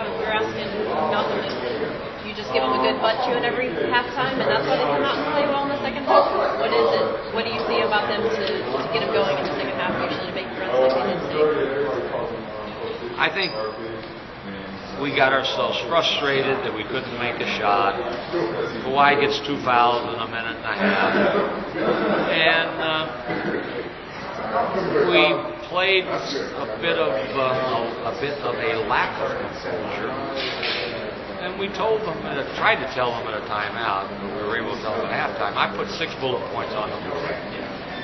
we were asking Malcolm, you just give them a good butt chewing every halftime, and that's why they come out and play well in the second half? What is it? What do you see about them to get them going in the second half, usually to make runs like they did today? I think we got ourselves frustrated that we couldn't make a shot. Kawhi gets 2 fouls in a minute and a half. And we played a bit of a lack of composure. And we told them, tried to tell them at a timeout, but we were able to tell them at halftime. I put 6 bullet points on the board.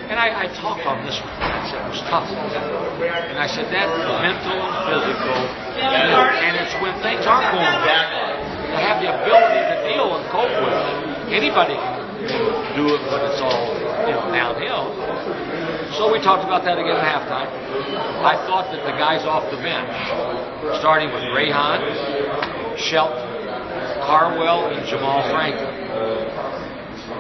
And I talked on this one. I said it was tough. And I said that's mental and physical. And it's when things aren't going well. To have the ability to deal and cope with it. Anybody can do it when it's all downhill. So we talked about that again at halftime. I thought that the guys off the bench, starting with Rayhan, Shelton, Carwell, and Jamal Franklin.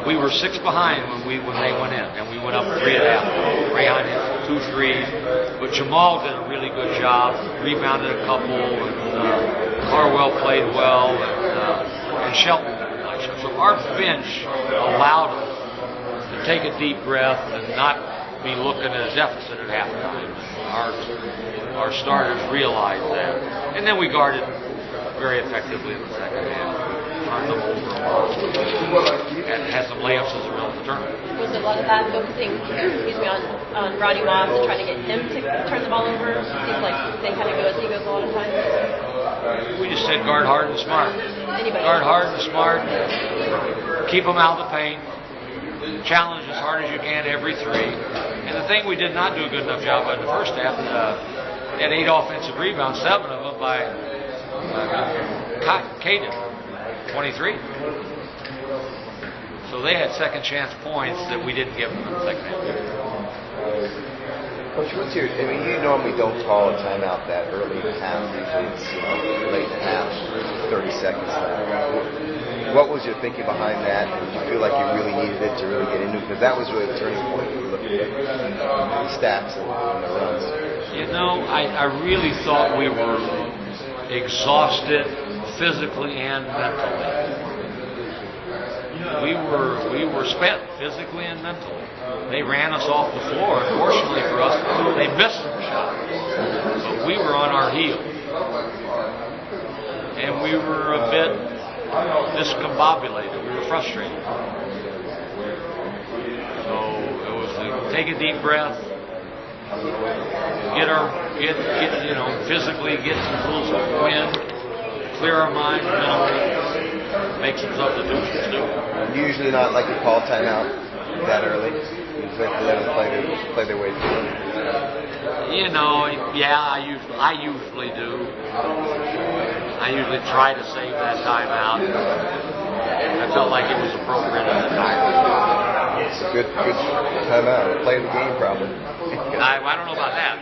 We were 6 behind when they went in, and we went up 3.5. Rayhan hit 2 threes, but Jamal did a really good job, rebounded a couple, and Carwell played well, and Shelton did a nice job. So our bench allowed us to take a deep breath and not be looking at a deficit at halftime. Our starters realized that, and then we guarded very effectively in the second half. Turned them over a lot. And had some layups as a result of the tournament. Was it a lot of that focusing, on Rodney Moss and trying to get him to turn the ball over? It seems like they kind of go as he goes a lot of times. We just said guard hard and smart. Guard hard and smart. Keep them out of the paint. Challenge as hard as you can every 3. And the thing we did not do a good enough job of in the first half, had 8 offensive rebounds, 7 of them by Caden, 23. So they had second chance points that we didn't give them in the second half. Coach, you normally don't call a timeout that early in the half. Usually it's late in the half, 30 seconds left. What was your thinking behind that? Did you feel like you really needed it to really get into it? Because that was really the turning point. You looked at the stats and the runs. I really thought we were exhausted physically and mentally. We were spent physically and mentally. They ran us off the floor. Unfortunately for us, they missed some shots. But we were on our heels. And we were a bit discombobulated. We were frustrated. So it was take a deep breath, physically get some pulls of wind, clear our mind mentally, make some substitutions too. Usually not like you call timeout that early. You just let them play their way through. I usually do. I usually try to save that timeout. I felt like it was appropriate at the time. It's a good timeout. Play the game, probably. I don't know about that.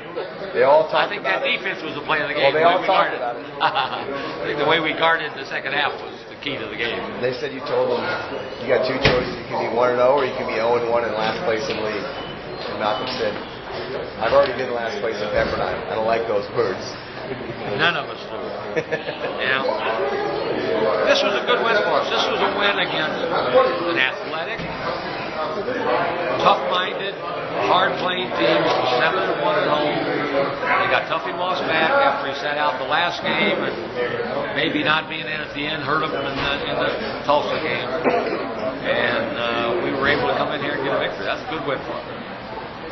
I think that defense was the play of the game. Well, they all talked about it. I think the way we guarded the second half was the key to the game. They said you told them you got 2 choices. You can be 1-0 or you can be 0-1 in last place in the league. And Malcolm said, I've already been last place in Pepperdine. I don't like those words. None of us do. This was a good win for us. This was a win against an athletic, tough-minded, hard-playing team. 7-1 at home. They got Tuffy Moss back after he sat out the last game, and maybe not being in at the end hurt him in the Tulsa game. And we were able to come in here and get a victory. That's a good win for us.